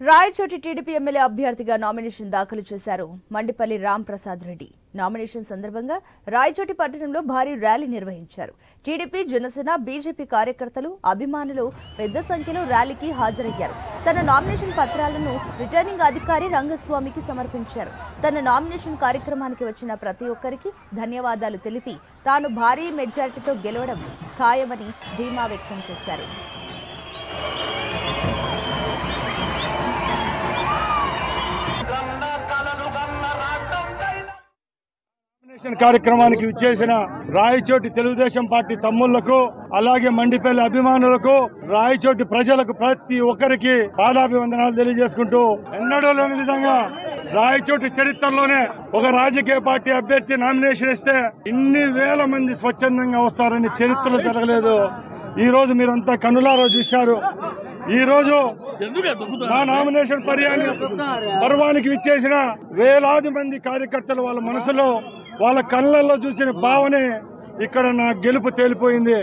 Rayachoti TDP MLA అభ్యర్థిగా nomination దాఖలు చేశారు మండిపల్లి రామ్ ప్రసాద్ రెడ్డి. నామినేషన్ సందర్భంగా రాయచోటి పట్టణంలో భారీ ర్యాలీ నిర్వహించారు. టీడీపీ, జనసేన, బీజేపీ కార్యకర్తలు, అభిమానులు పెద్ద సంఖ్యలో ర్యాలీకి హాజరయ్యారు. తన నామినేషన్ పత్రాలను రిటర్నింగ్ అధికారి రంగస్వామికి సమర్పించారు. తన నామినేషన్ కార్యక్రమానికి వచ్చిన ప్రతి ఒక్కరికి ధన్యవాదాలు తెలిపి తాను భారీ మెజారిటీతో గెలవడం ఖాయమని ధీమా వ్యక్తం చేశారు. కార్యక్రమానికి విచ్చేసిన రాయచోటి తెలుగుదేశం పార్టీ తమ్ముళ్లకు, అలాగే మండిపల్లి అభిమానులకు, రాయచోటి ప్రజలకు ప్రతి ఒక్కరికి పాదాభివందనాలు తెలియజేసుకుంటూ, ఎన్నడూ లేని విధంగా రాయచోటి చరిత్రలోనే ఒక రాజకీయ పార్టీ అభ్యర్థి నామినేషన్ ఇస్తే ఇన్ని వేల మంది స్వచ్ఛందంగా వస్తారని చరిత్రలో జరగలేదు. ఈ రోజు మీరంతా కన్నులారా చూశారు. ఈ రోజు నా నామినేషన్ పర్వానికి విచ్చేసిన వేలాది మంది కార్యకర్తలు వాళ్ళ మనసులో, వాళ్ళ కళ్ళల్లో చూసిన భావనే ఇక్కడ నా గెలుపు తేలిపోయింది.